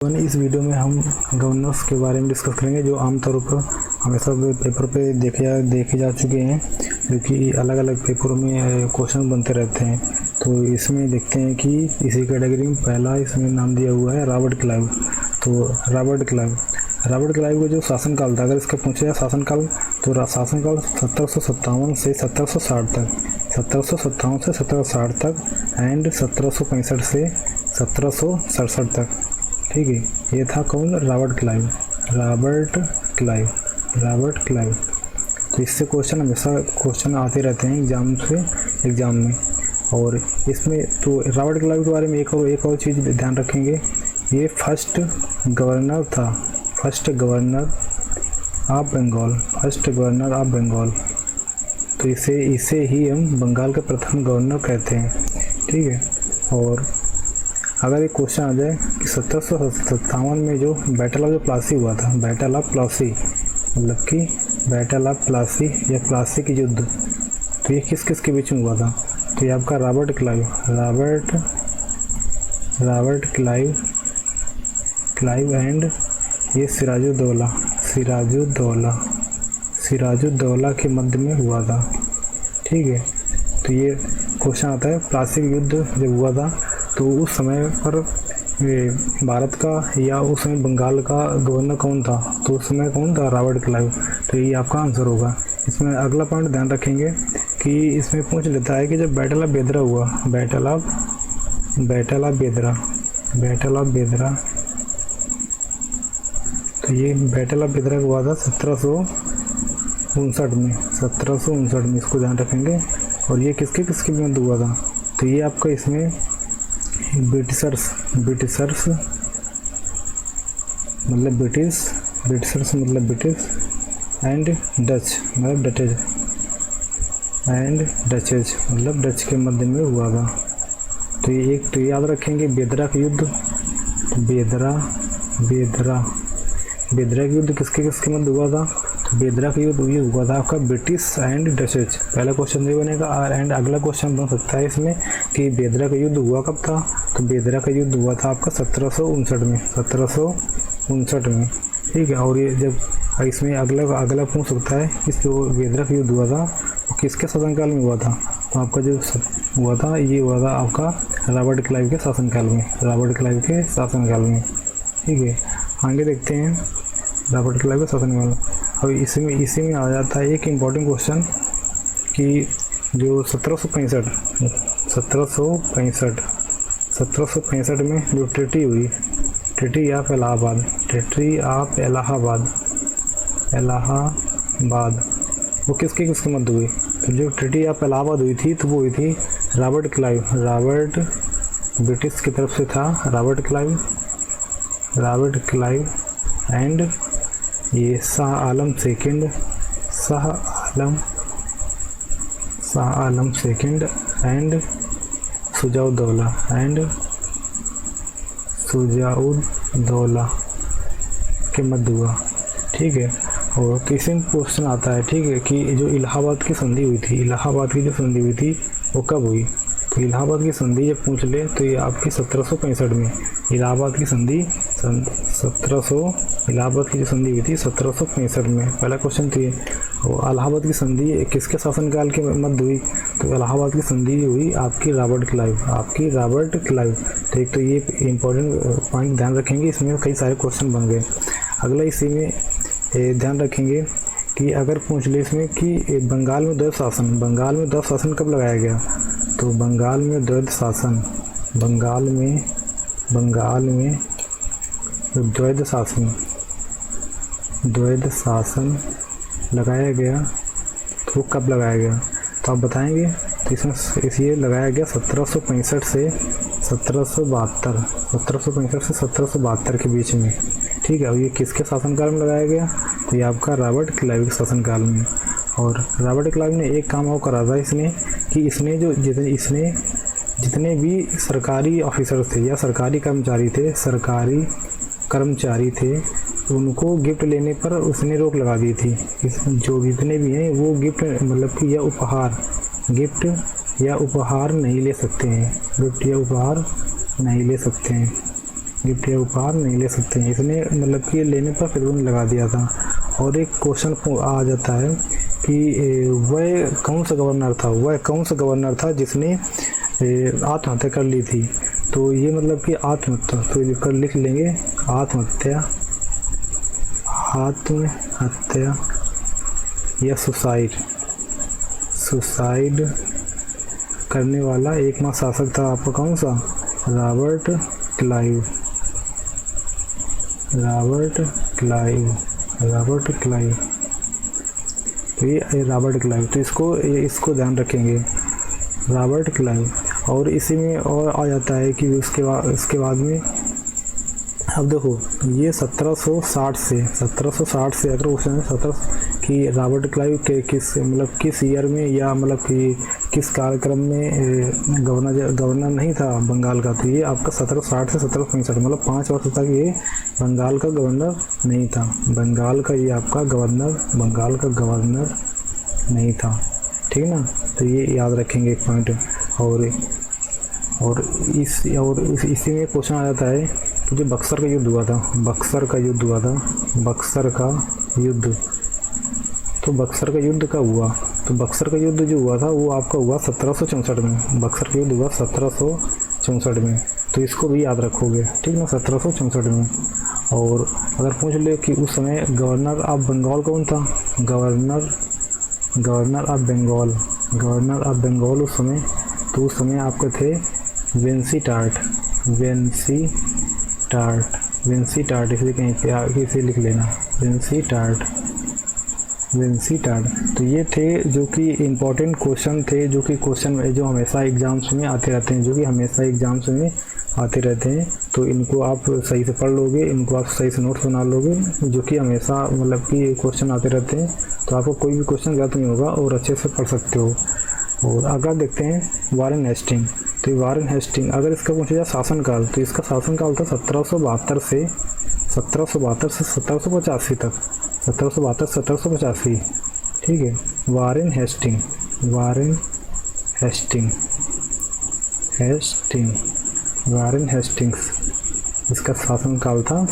इस वीडियो में हम गवर्नर्स के बारे में डिस्कस करेंगे जो आमतौर पर हमेशा पेपर पे देखे जा चुके हैं, क्योंकि अलग अलग पेपरों में क्वेश्चन बनते रहते हैं। तो इसमें देखते हैं कि इसी कैटेगरी में पहला इसमें नाम दिया हुआ है रॉबर्ट क्लाइव। तो रॉबर्ट क्लाइव का जो शासनकाल था, अगर इसका पूछा जाए शासनकाल, तो शासनकाल 1757 से 1760 तक, 1757 से 1760 तक एंड 1765 से 1767 तक। ठीक है, ये था कौन? Robert Clive. तो इससे क्वेश्चन आते रहते हैं एग्ज़ाम में। और इसमें तो रॉबर्ट क्लाइव के बारे में एक और चीज़ ध्यान रखेंगे, ये फर्स्ट गवर्नर ऑफ बंगाल। तो इसे ही हम बंगाल का प्रथम गवर्नर कहते हैं। ठीक है, और अगर एक क्वेश्चन आ जाए कि 1757 में जो बैटल ऑफ प्लासी हुआ था, बैटल ऑफ प्लासी या प्लासी की युद्ध, तो ये किस के बीच में हुआ था? तो ये आपका रॉबर्ट क्लाइव एंड ये सिराजुद्दौला के मध्य में हुआ था। ठीक है, तो ये क्वेश्चन आता है प्लासी युद्ध जब हुआ था तो उस समय पर भारत का या उस समय बंगाल का गवर्नर कौन था? तो उस समय कौन था? Robert Clive. तो ये आपका आंसर होगा। इसमें अगला पॉइंट ध्यान रखेंगे कि इसमें पूछ लेता है कि जब बैटल ऑफ बेदरा हुआ, बैटल ऑफ बेदरा, तो ये बैटल ऑफ बेदरा हुआ था 1759 में, इसको ध्यान रखेंगे। और ये किसके विरुद्ध हुआ था? तो ये आपका इसमें ब्रिटिशर्स मतलब ब्रिटिश एंड डचेज मतलब डच के मध्य में हुआ था। तो ये एक तो याद रखेंगे बेदरा का युद्ध। बेदरा का युद्ध किसके मध्य हुआ था? तो बेदरा का युद्ध ये हुआ था आपका ब्रिटिश एंड डचेज। पहला क्वेश्चन ये बनेगा। एंड अगला क्वेश्चन बन सकता है इसमें कि बेदरा का युद्ध हुआ कब था? तो बेदरा का युद्ध हुआ था आपका 1759 में। ठीक है, और ये जब इसमें अगला पूछ सकता है कि जो बेदरा का युद्ध हुआ था वो किसके शासनकाल में हुआ था? तो आपका जो हुआ था ये हुआ था आपका रॉबर्ट क्लाइव के शासनकाल में। ठीक है, आगे देखते हैं रॉबर्ट क्लाइव के शासनकाल। अब इसी में आ जाता है एक इम्पॉर्टेंट क्वेश्चन कि जो 1765 में जो ट्रीटी हुई, ट्रीटी ऑफ इलाहाबाद, वो किसके मध्य हुई? तो जो ट्रीटी ऑफ इलाहाबाद हुई थी तो वो हुई थी रॉबर्ट ब्रिटिश की तरफ से था रॉबर्ट क्लाइव एंड ये शाह आलम सेकंड एंड सुजाउद्दौला के मध्य हुआ। ठीक है, और तीसरे में क्वेश्चन आता है, ठीक है, कि जो इलाहाबाद की संधि हुई थी वो कब हुई? तो इलाहाबाद की संधि जब पूछ ले तो ये आपकी 1765 में इलाहाबाद की जो संधि हुई थी 1765 में। पहला क्वेश्चन तो ये। और इलाहाबाद की संधि किसके शासनकाल के मध्य हुई? तो इलाहाबाद की संधि हुई आपकी रॉबर्ट क्लाइव। तो एक तो ये इम्पोर्टेंट पॉइंट ध्यान रखेंगे, इसमें कई सारे क्वेश्चन बन गए। अगला इसी में ध्यान रखेंगे कि अगर पूछ ले इसमें कि बंगाल में द्वैध शासन कब लगाया गया? तो बंगाल में द्वैध शासन लगाया गया, तो कब लगाया गया? तो आप बताएंगे। तो इसमें ये लगाया गया 1765 से 1772 के बीच में। ठीक है, और ये किसके शासनकाल में लगाया गया? तो ये आपका रॉबर्ट क्लाइव के शासनकाल में। और रॉबर्ट क्लाइव ने एक काम और करा था इसने कि इसने जितने भी सरकारी ऑफिसर थे या सरकारी कर्मचारी थे उनको गिफ्ट लेने पर उसने रोक लगा दी थी। जो जितने भी हैं वो गिफ्ट मतलब कि उपहार नहीं ले सकते हैं। गिफ्ट या उपहार नहीं ले सकते हैं। इसने मतलब कि लेने पर प्रतिबंध लगा दिया था। और एक क्वेश्चन आ जाता है कि वह कौन सा गवर्नर था जिसने आत्महत्या कर ली थी। तो ये मतलब कि आत्महत्या, तो कर लिख लेंगे आत्महत्या या सुसाइड करने वाला एकमात्र शासक था आपका कौन सा? Robert Clive. तो ये रॉबर्ट क्लाइव, तो इसको ध्यान रखेंगे, रॉबर्ट क्लाइव। और इसी में और आ जाता है कि उसके बाद में अब देखो ये 1760 से अगर क्वेश्चन है 17 कि रॉबर्ट क्लाइव के किस ईयर में या मतलब कि किस कार्यक्रम में गवर्नर नहीं था बंगाल का। तो ये आपका 1760 से 1765 मतलब 5 वर्ष तक ये बंगाल का गवर्नर नहीं था। बंगाल का गवर्नर नहीं था, ठीक है ना। तो ये याद रखेंगे एक पॉइंट। और इसी में क्वेश्चन आ जाता है कि जो बक्सर का युद्ध हुआ था, तो बक्सर का युद्ध कब हुआ? तो बक्सर का युद्ध जो हुआ था वो आपका हुआ 1764 में। बक्सर का युद्ध हुआ 1764 में, तो इसको भी याद रखोगे, ठीक ना, 1764 में। और अगर पूछ ले कि उस समय गवर्नर ऑफ बंगाल कौन था? गवर्नर ऑफ बंगाल उस समय, तो उस समय आपके थे वेंसी टार्ट। इसे कहीं पे आगे इसे लिख लेना, वेंसी टार्ट। तो ये थे जो कि इम्पोर्टेंट क्वेश्चन थे, जो हमेशा एग्जाम्स में आते रहते हैं, तो इनको आप सही से पढ़ लोगे, इनको आप सही से नोट्स बना लोगे, जो कि हमेशा मतलब कि क्वेश्चन आते रहते हैं। तो आपको कोई भी क्वेश्चन गलत नहीं होगा और अच्छे से पढ़ सकते हो। और अगर देखते हैं वारेन हेस्टिंग, तो वारेन हेस्टिंग अगर इसका पूछा जाए शासनकाल, तो इसका शासनकाल था 1772 से 1785 तक, 1785, ठीक है। वारेन हेस्टिंग्स इसका शासनकाल था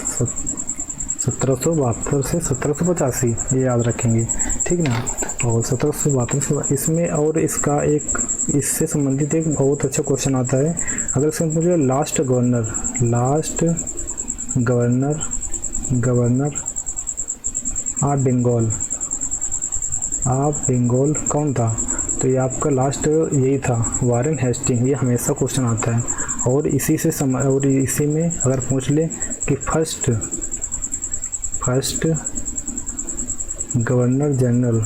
1772 से 1785, ये याद रखेंगे, ठीक ना। और 1772 से इसमें और इससे संबंधित एक बहुत अच्छा क्वेश्चन आता है। अगर इसमें पूछे लास्ट गवर्नर ऑफ बंगाल कौन था? तो ये आपका लास्ट यही था, वारेन हेस्टिंग। ये हमेशा क्वेश्चन आता है। और इसी में अगर पूछ ले कि first governor general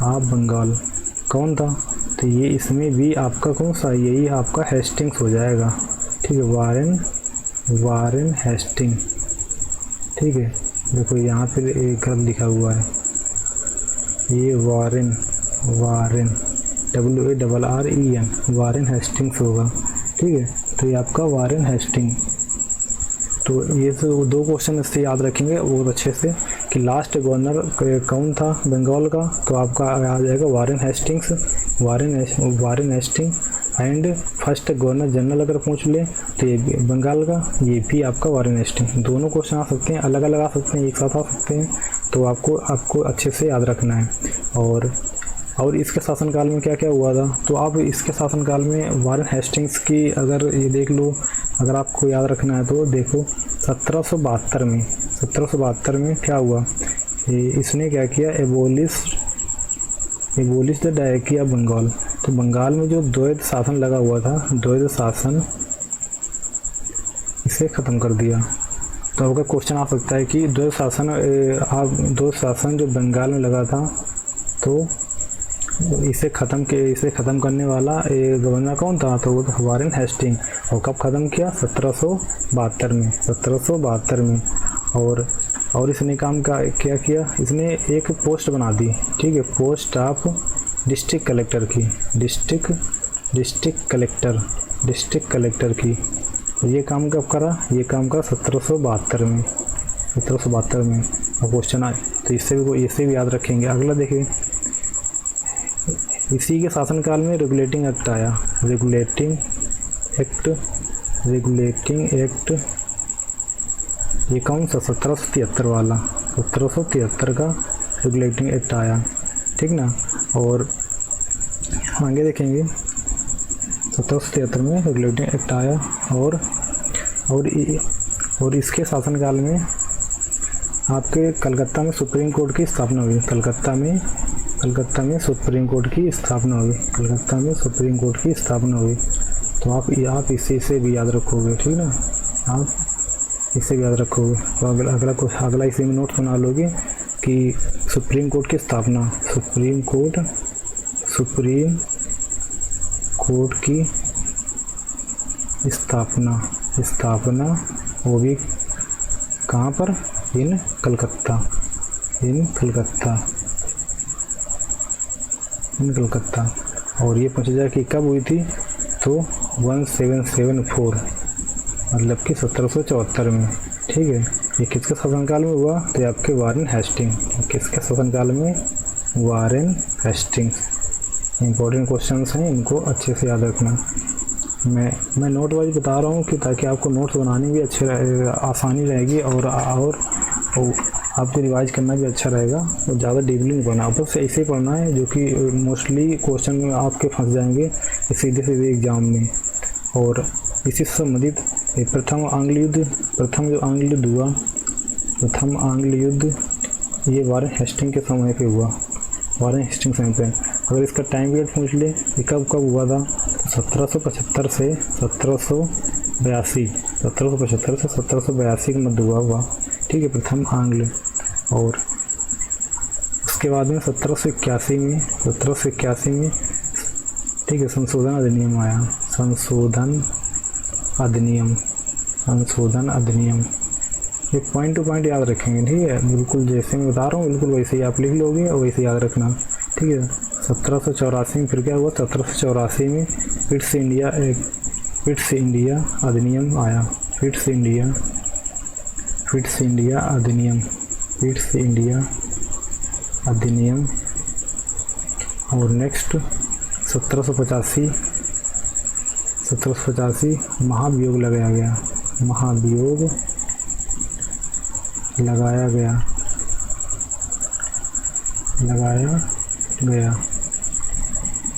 of Bengal कौन था? तो ये इसमें भी आपका कौन सा? यही आपका हेस्टिंग्स हो जाएगा, ठीक है, वारेन हेस्टिंग, ठीक है। देखो यहाँ पे एक गलत लिखा हुआ है, ये वारेन WARREN वारेन हेस्टिंग्स होगा, ठीक है। तो ये आपका वारेन हेस्टिंग। तो ये तो 2 क्वेश्चन इससे याद रखेंगे बहुत अच्छे से कि लास्ट गवर्नर कौन था बंगाल का, तो आपका आ जाएगा Warren Hasting. And first governor general अगर पूछ ले तो ये बंगाल का, ये भी आपका वारेन हेस्टिंग। दोनों क्वेश्चन आ सकते हैं, अलग अलग आ सकते हैं, एक साथ आ सकते हैं, तो आपको अच्छे से याद रखना है। और इसके शासनकाल में क्या क्या हुआ था, तो आप इसके शासनकाल में वारेन हेस्टिंग्स की अगर ये देख लो, अगर आपको याद रखना है तो देखो 1772 में क्या हुआ, इसने क्या किया, एबोलिश द डायकी ऑफ बंगाल। तो बंगाल में जो द्वैध शासन लगा हुआ था, द्वैध शासन, इसे ख़त्म कर दिया। तो आपका क्वेश्चन आ सकता है कि द्वैध शासन जो बंगाल में लगा था, तो इसे ख़त्म करने वाला गवर्नर कौन था? तो वो वारेन हेस्टिंग। और कब ख़त्म किया? 1772 में। और इसने काम का क्या किया, इसने एक पोस्ट बना दी, ठीक है, पोस्ट ऑफ डिस्ट्रिक्ट कलेक्टर की, डिस्ट्रिक्ट कलेक्टर की। ये काम कब करा? ये काम करा 1772 में। और क्वेश्चन आए तो इससे भी याद रखेंगे। अगला देखिए, इसी के शासनकाल में रेगुलेटिंग एक्ट आया, रेगुलेटिंग एक्ट ये कौन सा 1773 वाला, 1773 का रेगुलेटिंग एक्ट आया, ठीक ना। और आगे देखेंगे 1773 में रेगुलेटिंग एक्ट आया और इसके शासनकाल में आपके कलकत्ता में सुप्रीम कोर्ट की स्थापना हुई, कलकत्ता में सुप्रीम कोर्ट की स्थापना हुई, कलकत्ता में सुप्रीम कोर्ट की स्थापना हुई। तो आप इसे भी याद रखोगे, ठीक ना, आप इसे भी याद रखोगे। तो अगला इसी में नोट बना लोगे कि सुप्रीम कोर्ट की स्थापना, सुप्रीम कोर्ट की स्थापना वो भी कहाँ पर, इन कलकत्ता। और ये पूछा जाए कि कब हुई थी, तो 1774 मतलब कि 1774 में, ठीक है। ये किसके शासनकाल में हुआ, तो आपके वारेन हेस्टिंग, किसके शासनकाल में, वारेन हेस्टिंग्स। इंपॉर्टेंट क्वेश्चंस हैं, इनको अच्छे से याद रखना। मैं नोट वाइज बता रहा हूँ कि ताकि आपको नोट्स बनाने भी आसानी रहेगी और आपको रिवाइज करना भी अच्छा रहेगा और ज़्यादा डीपली नहीं पढ़ना, बस ऐसे ही पढ़ना है जो कि मोस्टली क्वेश्चन में आपके फंस जाएंगे सीधे एग्जाम में। और इसी से संबंधित प्रथम आंग्ल युद्ध ये वारेन हेस्टिंग के समय पे हुआ, वारेन हेस्टिंग समय पे। अगर इसका टाइम पीरियड पूछ ले कि कब हुआ था, तो 1775 से 1782 के मध्य हुआ, ठीक है, प्रथम आंग्ल। और उसके बाद में 1781 में ठीक है संशोधन अधिनियम आया, संशोधन अधिनियम। ये पॉइंट टू पॉइंट याद रखेंगे, ठीक है, बिल्कुल जैसे मैं बता रहा हूँ बिल्कुल वैसे ही आप लिख लोगे और वैसे याद रखना, ठीक है। 1784 में फिर क्या हुआ, 1784 में फिट्स इंडिया अधिनियम आया, फिट्स इंडिया अधिनियम। और नेक्स्ट 1785 महाभियोग लगाया गया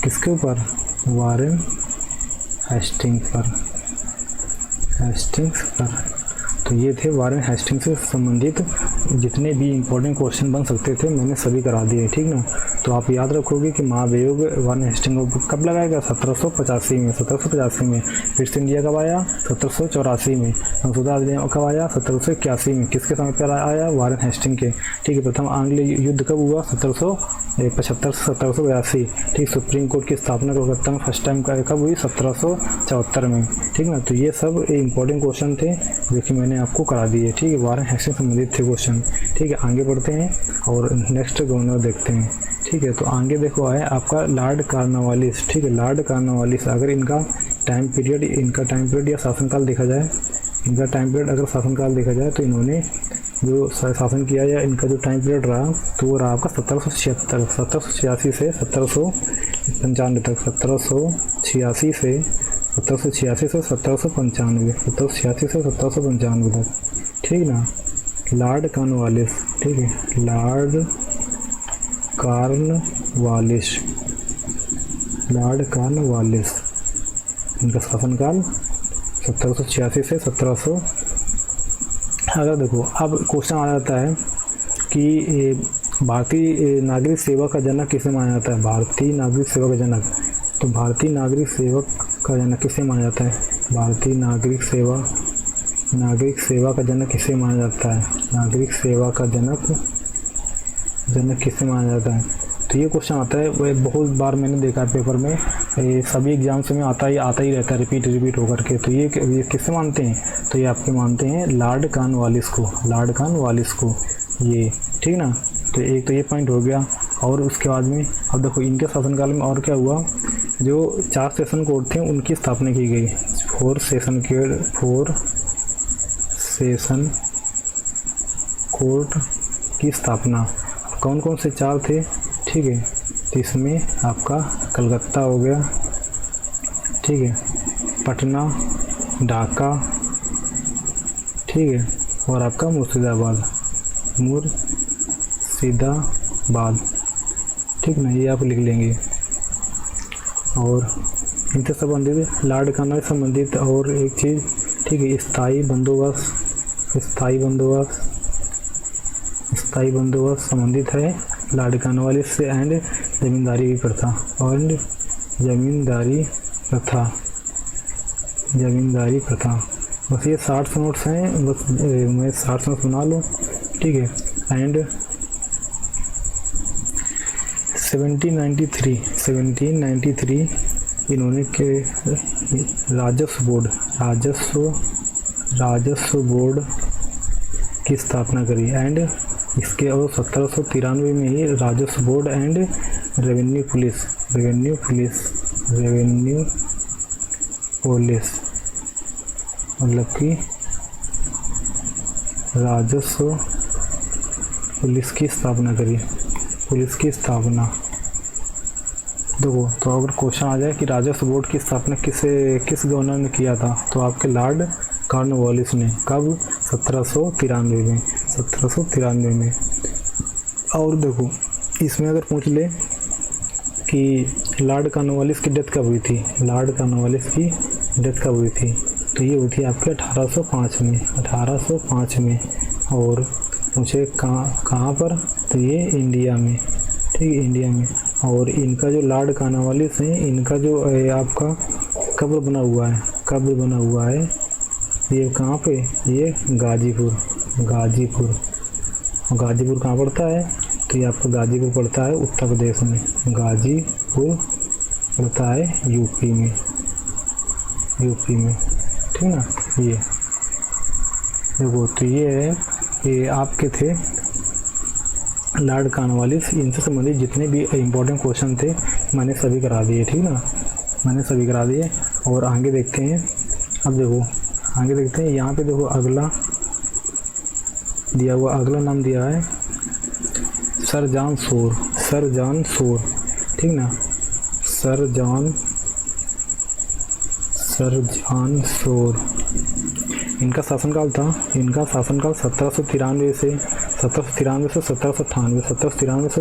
किसके ऊपर, वारेन हेस्टिंग्स पर। तो ये थे वारेन हेस्टिंग्स से संबंधित जितने भी इम्पोर्टेंट क्वेश्चन बन सकते थे मैंने सभी करा दिए, ठीक ना। तो आप याद रखोगे कि महाभियोग वारेन हेस्टिंग्स कब लगाया गया, 1785 में। फिट्स इंडिया कब आया, 1784 में। संशोधन अधिनियम कब आया, 1781 में। किसके समय पर आया, वारेन हेस्टिंग के, ठीक है। प्रथम आंग्ल युद्ध कब हुआ, 1775 से 1782, ठीक। सुप्रीम कोर्ट की स्थापना कलकत्ता में फर्स्ट टाइम कब हुई, 1774 में, ठीक ना। तो ये सब इम्पोर्टेंट क्वेश्चन थे जो कि मैंने आपको करा दिए, ठीक है। वारेन हेस्टिंग संबंधित थे क्वेश्चन, ठीक है। आगे बढ़ते हैं और नेक्स्ट गवर्नर देखते हैं, ठीक है। तो आगे देखो है आपका लॉर्ड कॉर्नवालिस, ठीक है, लॉर्ड कॉर्नवालिस। अगर इनका टाइम पीरियड या शासनकाल देखा जाए, तो इन्होंने जो शासन किया या इनका जो टाइम पीरियड रहा तो वो रहा आपका 1786 से 1795 तक, 1786 से 1795 तक, ठीक ना। लॉर्ड कॉर्नवालिस, ठीक है, लॉर्ड कॉर्नवालिस इनका शासनकाल 1786 से 1700। अगर देखो अब क्वेश्चन आ जाता है कि भारतीय नागरिक सेवा का जनक किसे माना जाता है, भारतीय नागरिक सेवा का जनक। तो भारतीय नागरिक सेवा का जनक किसे माना जाता है, भारतीय नागरिक सेवा का जनक किसे माना जाता है, नागरिक सेवा का जनक किसे माना जाता है। तो ये क्वेश्चन आता है, बहुत बार मैंने देखा है पेपर में, सभी एग्जाम्स में आता ही रहता है, रिपीट होकर के। तो ये किससे मानते हैं, तो ये आपके मानते हैं लॉर्ड कॉर्नवालिस को, ये, ठीक ना। तो एक तो ये पॉइंट हो गया। और उसके बाद में अब देखो इनके शासनकाल में और क्या हुआ, जो 4 सेशन कोर्ट थे उनकी स्थापना की गई, 4 सेशन कोर्ट की स्थापना। कौन कौन से 4 थे, ठीक है, तो इसमें आपका कलकत्ता हो गया, ठीक है, पटना, ढाका, ठीक है, और आपका मुर्शिदाबाद, ठीक ना, ये आप लिख लेंगे। और इनसे संबंधित लॉर्ड कार्नवालिस से संबंधित और एक चीज़, ठीक है, स्थायी बंदोबस्त संबंधित है लॉर्ड कार्नवालिस से एंड जमींदारी प्रथा बस ये 60 नोट्स हैं, बस मैं 60 नोट्स बना लूँ, ठीक है। एंड 1793 इन्होंने के राजस्व बोर्ड की स्थापना करी एंड इसके और 1793 में ही राजस्व बोर्ड एंड रेवेन्यू पुलिस मतलब कि राजस्व पुलिस की स्थापना करी। देखो, तो अगर क्वेश्चन आ जाए कि राजस्व बोर्ड की स्थापना किस गवर्नर ने किया था, तो आपके लॉर्ड कॉर्नवालिस ने। कब? 1793 में। और देखो, इसमें अगर पूछ ले कि लॉर्ड कॉर्नवालिस की डेथ कब हुई थी, तो ये हुई थी आपके 1805 में। और पूछे कहाँ पर, तो ये इंडिया में, ठीक है, इंडिया में। और इनका जो लॉर्ड कॉर्नवालिस है, इनका जो आपका कब्र बना हुआ है, ये कहाँ पे, ये गाजीपुर कहाँ पड़ता है, तो ये आपका गाजीपुर पड़ता है उत्तर प्रदेश में, गाजीपुर पड़ता है यूपी में, ठीक ना। ये देखो, तो ये आपके थे लॉर्ड कॉर्नवालिस। इनसे संबंधित जितने भी इम्पोर्टेंट क्वेश्चन थे मैंने सभी करा दिए, ठीक ना, और आगे देखते हैं। अब देखो, आगे देखते हैं, यहाँ पे देखो अगला नाम दिया है सर जॉन शोर, ठीक ना, सर जॉन शोर। इनका शासनकाल 1793 से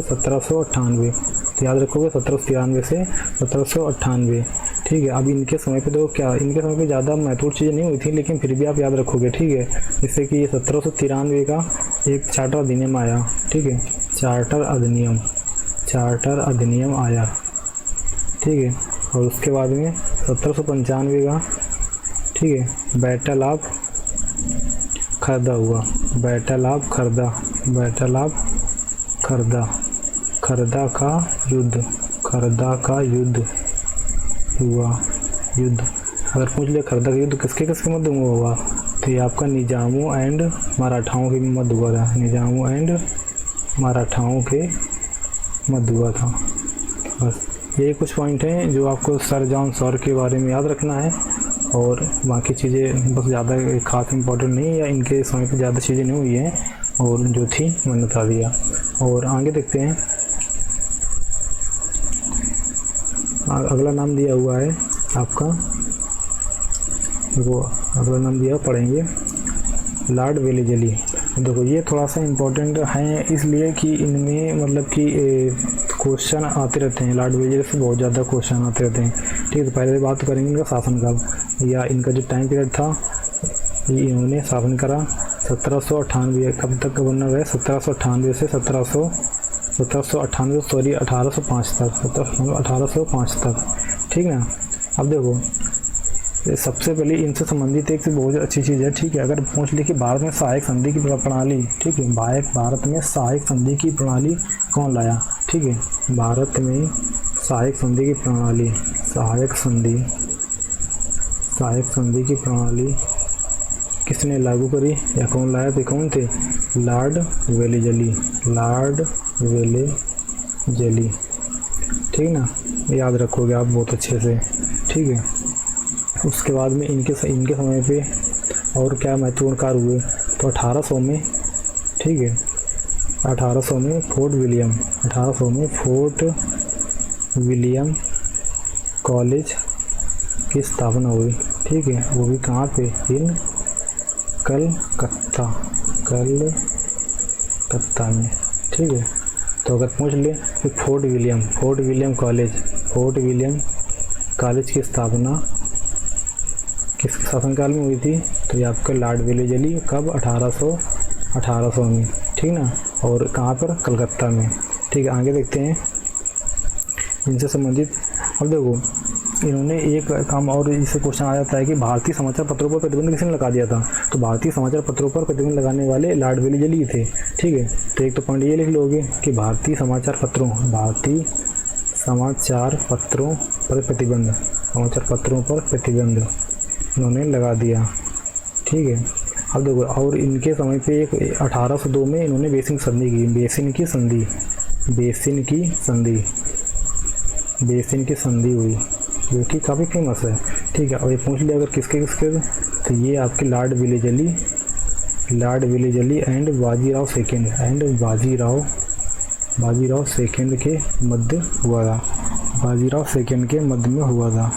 1798। तो याद रखोगे 1793 से 1798, ठीक है। अब इनके समय पे देखो इनके समय पे ज़्यादा महत्वपूर्ण चीज़ें नहीं हुई थी, लेकिन फिर भी आप याद रखोगे, ठीक है। जैसे कि 1793 का एक चार्टर अधिनियम आया, ठीक है, चार्टर अधिनियम आया, ठीक है। और उसके बाद में 1795 का, ठीक है, बैटल ऑफ खरदा हुआ, खरदा का युद्ध हुआ। अगर पूछ ले खरदा का युद्ध किसके मध्य में हुआ, तो ये आपका निजामों एंड मराठाओं के मध्य हुआ था, मध्य हुआ था। बस ये कुछ पॉइंट हैं जो आपको सर जॉन शोर के बारे में याद रखना है, और बाकी चीज़ें बस ज़्यादा खास इम्पोर्टेंट नहीं, या इनके समय पे ज़्यादा चीज़ें नहीं हुई हैं, और जो थी मैंने बता दिया। और आगे देखते हैं, अगला नाम दिया हुआ है आपका, वो अगला नाम दिया पढ़ेंगे, लॉर्ड वेलेज़ली। देखो, ये थोड़ा सा इम्पोर्टेंट है इसलिए कि इनमें मतलब कि क्वेश्चन आते रहते हैं, लॉर्ड वेलेज़ली से बहुत ज़्यादा क्वेश्चन आते रहते हैं, ठीक है। तो पहले बात करेंगे इनका शासनकाल, या इनका जो टाइम पीरियड था, ये इन्होंने शासन करा 1798। कब तक गवर्नर रहे? 1798 से 1805 तक, ठीक है ना। अब देखो, सबसे पहले इनसे संबंधित एक बहुत अच्छी चीज़ है, ठीक है। अगर पूछ ले कि भारत में सहायक संधि की प्रणाली, ठीक है, भारत में सहायक संधि की प्रणाली कौन लाया, ठीक है। भारत में सहायक संधि की प्रणाली किसने लागू करी या कौन लाया, तो कौन थे? लॉर्ड वेलेज़ली, ठीक ना, याद रखोगे आप बहुत अच्छे से, ठीक है। उसके बाद में इनके समय पे और क्या महत्वपूर्ण कार्य हुए, तो 1800 में, ठीक है, 1800 में फोर्ट विलियम कॉलेज की स्थापना हुई, ठीक है, वो भी कहाँ पे, इन कलकत्ता में, ठीक है। तो अगर पूछ ले कि फोर्ट विलियम कॉलेज की स्थापना किस शासनकाल में हुई थी, तो ये आपका लॉर्ड वेलेज़ली, कब, 1800 में, ठीक ना, और कहाँ पर, कलकत्ता में, ठीक है। आगे देखते हैं इनसे संबंधित। अब देखो इन्होंने एक काम और इससे क्वेश्चन आ जाता है कि भारतीय समाचार पत्रों पर प्रतिबंध किसने लगा दिया था, तो भारतीय समाचार पत्रों पर प्रतिबंध लगाने वाले लॉर्ड वेलेज़ली थे, ठीक है। तो एक तो पॉइंट ये लिख लोगे कि भारतीय समाचार पत्रों पर प्रतिबंध इन्होंने लगा दिया, ठीक है। अब देखो और इनके समय पे एक 1802 में इन्होंने बेसिन की संधि हुई, जो कि काफ़ी फेमस है, ठीक है। और ये पूछ लिया अगर किसके, तो ये आपके लॉर्ड वेलेज़ली एंड बाजीराव सेकंड के मध्य में हुआ था,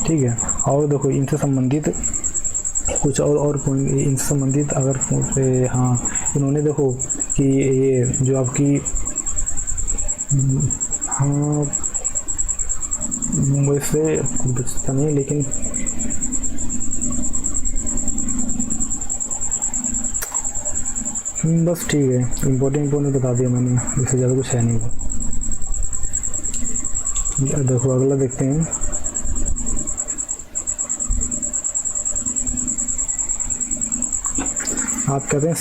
ठीक है। और देखो इनसे संबंधित कुछ और पॉइंट, इनसे संबंधित अगर हाँ, इन्होंने देखो कि ये जो आपकी हाँ वैसे बचता नहीं, लेकिन बस ठीक है, इम्पोर्टेंट बता दिया मैंने, इससे ज़्यादा कुछ है नहीं। देखो अगला देखते हैं। आप कहते हैं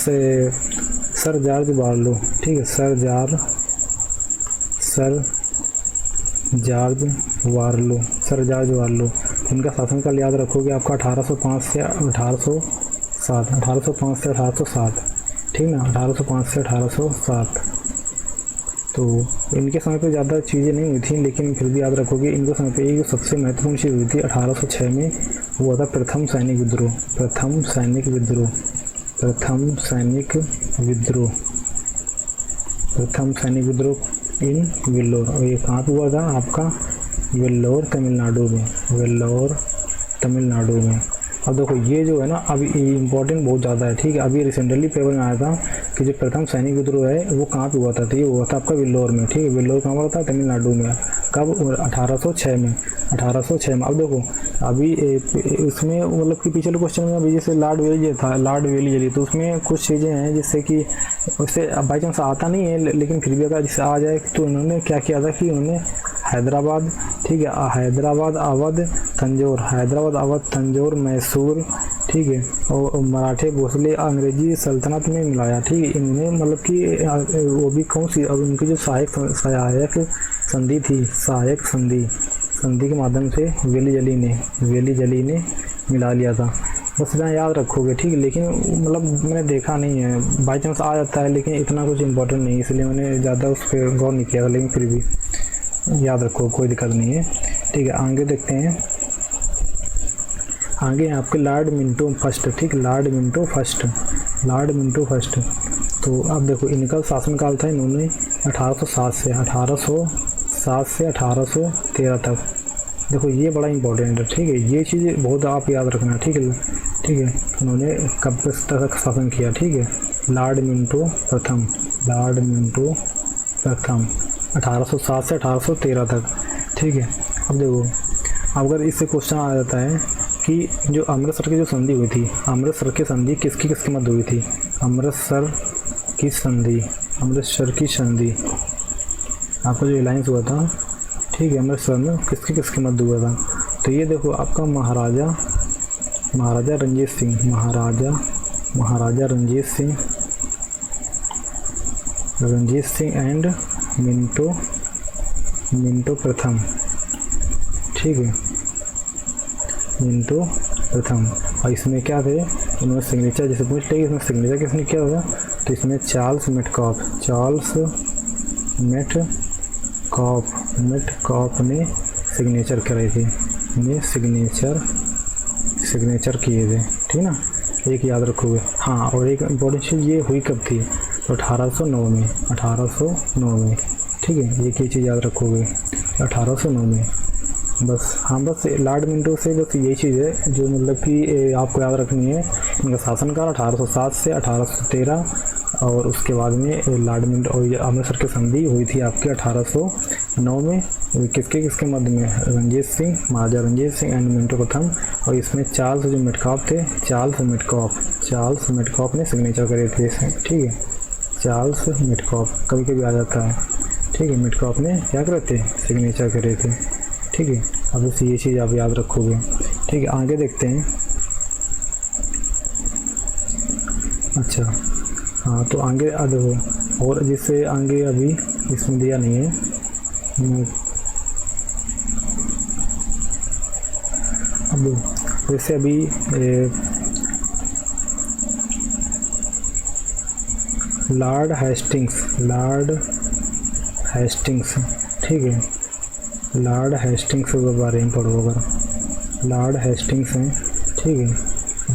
सर जॉर्ज बारलो, ठीक है, सर जॉर्ज वारलो, इनका शासनकाल याद रखोगे आपका 1805 से 1807, ठीक ना, 1805 से 1807। तो इनके समय पे ज़्यादा चीज़ें नहीं हुई थी, लेकिन फिर भी याद रखोगे इनके समय पे एक सबसे महत्वपूर्ण चीज़ हुई थी 1806 में, हुआ था प्रथम सैनिक विद्रोह इन वेल्लोर, और ये कहाँ पे हुआ था आपका, वेल्लोर तमिलनाडु में। अब देखो ये जो है ना, अभी इम्पोर्टेंट बहुत ज़्यादा है, ठीक है। अभी रिसेंटली पेपर में आया था कि जो प्रथम सैनिक विद्रोह है वो कहाँ पे हुआ था, तो ये हुआ था आपका वेल्लोर में, ठीक है। वेल्लोर कहाँ हुआ था, तमिलनाडु में, कब, 1806 में। अब देखो अभी इसमें मतलब कि पिछले क्वेश्चन में अभी जैसे लॉर्ड वेलेज़ली तो उसमें कुछ चीज़ें हैं जिससे कि उससे बाई चांस आता नहीं है, लेकिन फिर भी अगर जिससे आ जाए, तो इन्होंने क्या किया था कि उन्होंने हैदराबाद, ठीक है, हैदराबाद अवध तंजौर मैसूर, ठीक है, और मराठे भोसले अंग्रेजी सल्तनत में मिलाया, ठीक है। इन्होंने मतलब कि वो भी कौन सी, अब उनकी जो सहायक संधि थी, संधि के माध्यम से वेलेज़ली ने मिला लिया था, बस इतना याद रखोगे, ठीक है। लेकिन मतलब मैंने देखा नहीं है, बाई चांस आ जाता है, लेकिन इतना कुछ इम्पोर्टेंट नहीं है, इसलिए मैंने ज़्यादा उस पर गौर नहीं किया, लेकिन फिर भी याद रखो, कोई दिक्कत नहीं है, ठीक है। आगे देखते हैं। आगे आपके लॉर्ड मिंटो फर्स्ट, ठीक, लॉर्ड मिंटो फर्स्ट। तो अब देखो इनका शासनकाल था, इन्होंने 1807 से 1813 तक। देखो ये बड़ा इंपॉर्टेंट है, ठीक है, ये चीज़ बहुत आप याद रखना, ठीक है। उन्होंने कब तक शासन किया, ठीक है, लॉर्ड मिंटो प्रथम 1807 से 1813 तक, ठीक है। अब देखो अगर इससे क्वेश्चन आ जाता है कि जो अमृतसर की जो संधि हुई थी, अमृतसर की संधि किसकी मध्य हुई थी, अमृतसर की संधि आपका जो अलायंस हुआ था, ठीक है, अमृतसर में किसके मध्य हुआ था, तो ये देखो आपका महाराजा रंजीत सिंह एंड मिंटो प्रथम, ठीक है, मिंटो प्रथम। और इसमें क्या थे, उन्होंने सिग्नेचर, जैसे पूछ लेंगे इसमें सिग्नेचर किसने किया होगा, तो इसमें चार्ल्स मेटकॉफ ने सिग्नेचर करे थे, सिग्नेचर किए थे, ठीक ना, एक याद रखोगे। हाँ, और एक इम्पोर्टेंट चीज़ ये हुई कब थी, तो 1809 में, ठीक है, एक ही चीज़ याद रखोगे। 1809 में। बस हाँ, बस लॉर्ड मिंटो से बस यही चीज़ है जो मतलब कि आपको याद रखनी है। इनका शासनकाल 1807 से 1813 और उसके बाद में लॉर्ड मिंटो और अमृतसर की संधि हुई थी आपके 1809 में। किसके मध्य में? रंजीत सिंह, महाराजा रंजीत सिंह एंड मिंटो प्रथम। और इसमें चार्ल्स जो मेटकॉफ थे, चार्ल्स मेटकॉफ ने सिग्नेचर करे थे इसमें, ठीक है। चार्ल्स मेटकॉफ कभी कभी आ जाता है, ठीक है। मेटकॉफ ने क्या करे थे? सिग्नेचर करे थे, ठीक है। अब इस ये चीज़ आप याद रखोगे, ठीक है। आगे देखते हैं। अच्छा हाँ, तो आगे देखो, और जिससे आगे अभी इसमें दिया नहीं है। अब जैसे अभी लॉर्ड हेस्टिंग्स, ठीक है। लॉर्ड हेस्टिंग्स के बारे में पढ़ो अगर। लॉर्ड हेस्टिंग्स हैं, ठीक है।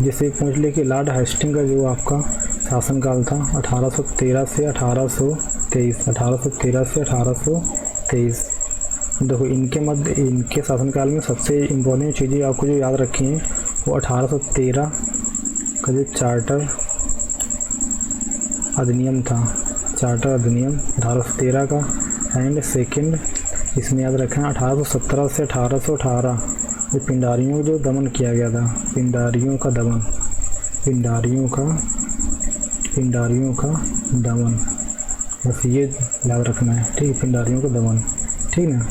जैसे पूछ ले कि लॉर्ड हेस्टिंग का जो आपका शासनकाल था 1813 से 1823। देखो इनके शासनकाल में सबसे इम्पोर्टेंट चीज़ें आपको जो याद रखी हैं वो 1813 का जो चार्टर अधिनियम था, चार्टर अधिनियम 1813 का। एंड सेकंड इसमें याद रखें 1817 से 1818 ये पिंडारियों को जो दमन किया गया था, पिंडारियों का दमन, बस ये याद रखना है, ठीक है। पिंडारियों का दमन, ठीक ना।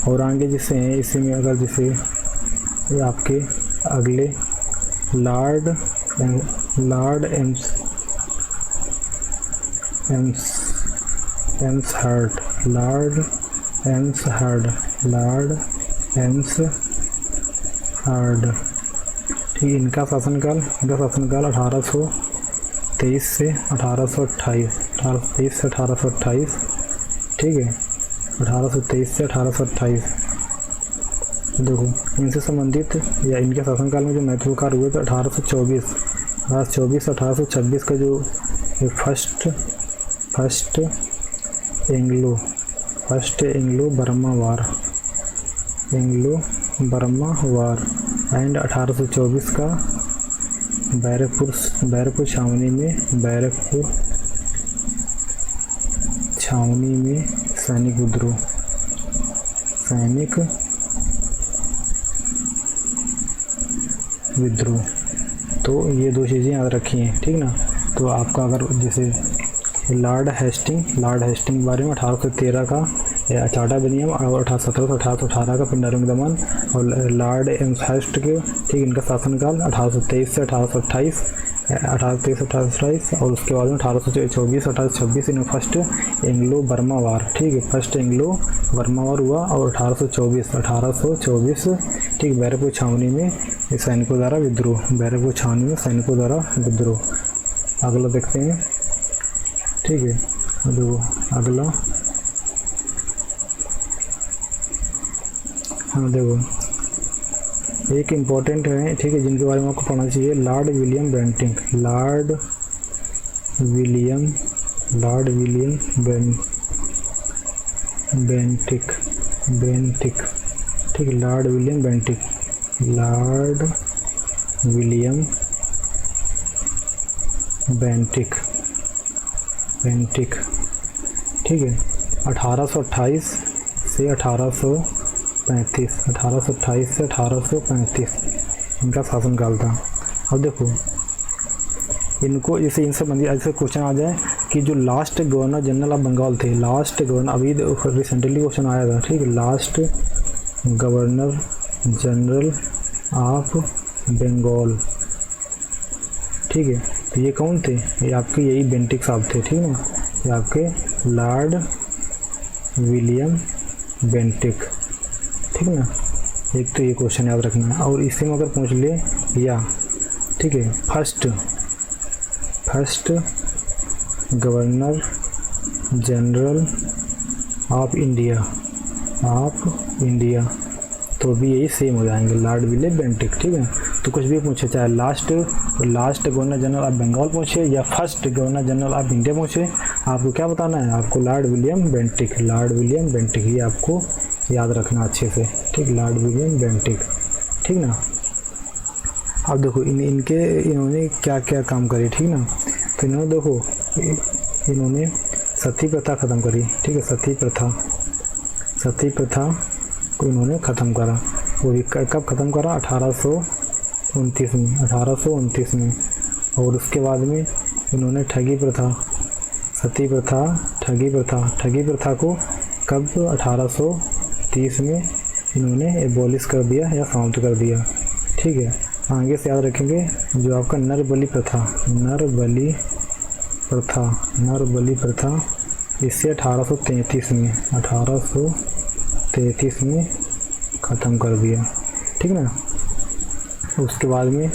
और आगे जिससे हैं इसी में अगर जैसे ये आपके अगले लॉर्ड एम्सहर्ड, ठीक। इनका शासनकाल 1823 से 1828, ठीक है। 1823 से 1828। देखो इनसे संबंधित या इनके शासनकाल में जो महत्वपूर्ण कार्य हुए थे 1824 से 1826 का जो first Anglo Burma war and 1824 का बैरकपुर छावनी में सैनिक विद्रोह। तो ये दो चीज़ें याद रखी हैं, ठीक ना। तो आपका अगर जैसे लॉर्ड हेस्टिंग के बारे में 1813 का चार्टर अधिनियम और 1817 से 1818 का पिंडारियों का दमन, और लॉर्ड एम्सहर्स्ट के, ठीक, इनका शासनकाल 1823 से 1828 और उसके बाद में 1824 1826 इन्हें फर्स्ट एंग्लो बर्मा वार, ठीक है। फर्स्ट एंग्लो बर्मा वार हुआ और 1824 ठीक, बैरकपुर छावनी में सैनिकों द्वारा विद्रोह। अगला देखते हैं, ठीक है। देखो अगला, हाँ देखो एक इम्पोर्टेंट है, ठीक है, जिनके बारे में आपको पढ़ना चाहिए। लॉर्ड विलियम बेंटिक, ठीक है। लॉर्ड विलियम बेंटिक, ठीक है। 1828 से 1835 इनका शासनकाल था। अब देखो इनको जैसे इनसे संबंधित ऐसे क्वेश्चन आ जाए कि जो last governor general of Bengal थे, अभी रिसेंटली क्वेश्चन आया था, ठीक है। Last governor general of Bengal, ठीक है। तो ये कौन थे? ये आपके यही बेंटिक साहब थे, ठीक है ना। ये आपके लॉर्ड विलियम बेंटिक, ठीक है ना। एक तो ये क्वेश्चन याद रखना है। और इससे में अगर पूछ ले या, ठीक है, first governor general of India, तो भी यही सेम हो जाएंगे, लॉर्ड विलियम बेंटिक। ठीक है, तो कुछ भी पूछे, चाहे last governor general of Bengal पूछे या first governor general of India पूछे, आपको क्या बताना है, आपको Lord William Bentinck, Lord William Bentinck, ये आपको याद रखना अच्छे से। ठीक, लॉर्ड विलियम बेंटिक। ठीक ना। अब देखो इन्होंने क्या क्या काम करे। ठीक ना, तो इन्होंने देखो इन्होंने सती प्रथा ख़त्म करी। ठीक है, सती प्रथा को इन्होंने ख़त्म करा। वो भी कब ख़त्म करा, 1829 में। और उसके बाद में इन्होंने ठगी प्रथा, सती प्रथा, ठगी प्रथा को कब, 1830 में इन्होंने एबॉलिश कर दिया या समाप्त कर दिया। ठीक है, आगे से याद रखेंगे जो आपका नर बलि प्रथा, इसे 1833 में ख़त्म कर दिया। ठीक ना। उसके बाद में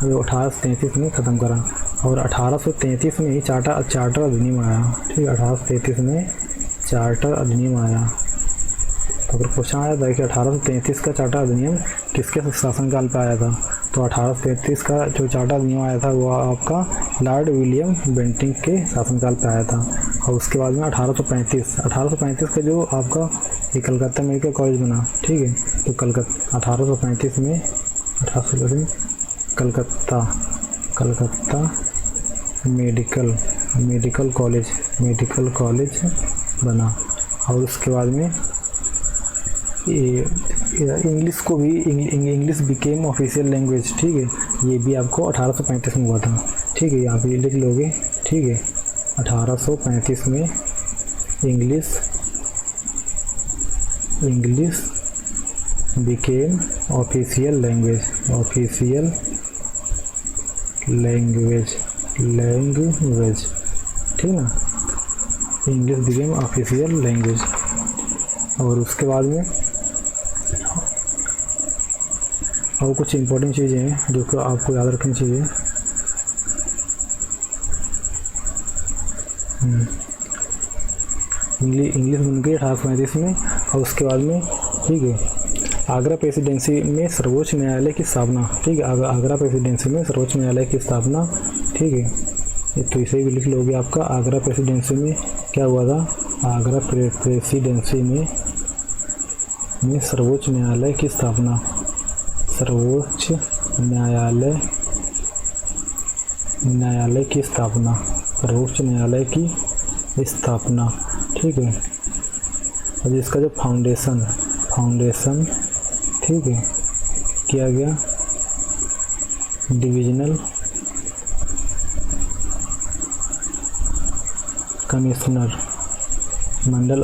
1833 में ख़त्म करा, और 1833 में ही चार्टर अधिनियम आया। ठीक है, 1833 में चार्टर अधिनियम आया। तो अगर क्वेश्चन आया था कि 1833 का चार्टर अधिनियम किसके शासनकाल पे आया था, तो 1833 का जो चार्टर अधिनियम आया था वो आपका लॉर्ड विलियम बेंटिक के शासनकाल पे आया था। और उसके बाद में 1835 का जो आपका ये कलकत्ता मेडिकल कॉलेज बना। ठीक है, तो 1835 में कलकत्ता मेडिकल कॉलेज बना। और उसके बाद में इंग्लिश को भी इंग्लिश बिकेम ऑफिशियल लैंग्वेज। ठीक है, ये भी आपको 1835 में हुआ था। ठीक है, यहाँ पे लिख लोगे। ठीक है, 1835 में इंग्लिश बिकेम ऑफिशियल लैंग्वेज। ठीक ना, इंग्लिश बिकेम ऑफिशियल लैंग्वेज। और उसके बाद में और कुछ इम्पोर्टेंट चीज़ें हैं जो कि आपको याद रखनी चाहिए। इंग्लिश बन गई 1835 में। और उसके बाद में ठीक है, आगरा प्रेसिडेंसी में सर्वोच्च न्यायालय की स्थापना। ठीक है, आगरा प्रेसिडेंसी में सर्वोच्च न्यायालय की स्थापना। ठीक है, तो इसे भी लिख लोगे। आपका आगरा प्रेसिडेंसी में क्या हुआ था, आगरा प्रेसिडेंसी में सर्वोच्च न्यायालय की स्थापना। सर्वोच्च न्यायालय की स्थापना। ठीक है, और इसका जो फाउंडेशन ठीक है किया गया, डिविजनल कमिश्नर, मंडल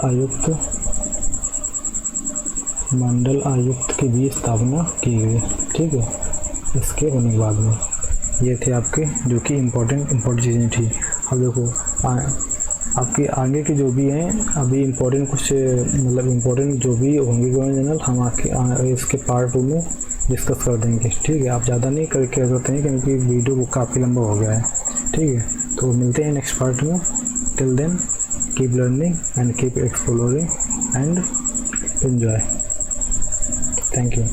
आयुक्त की भी स्थापना की गई। ठीक है, इसके होने के बाद में ये थे आपके जो कि इम्पोर्टेंट चीज़ें थी। अब देखो आपके आगे के जो भी हैं अभी इम्पोर्टेंट कुछ मतलब इम्पोर्टेंट जो भी होंगे गवर्नर जनरल, हम आपके इसके पार्ट 2 में डिस्कस कर देंगे। ठीक है, आप ज़्यादा नहीं करके करते हैं क्योंकि वीडियो काफ़ी लंबा हो गया है। ठीक है, तो मिलते हैं नेक्स्ट पार्ट में। Till then keep learning and keep exploring and enjoy. Thank you.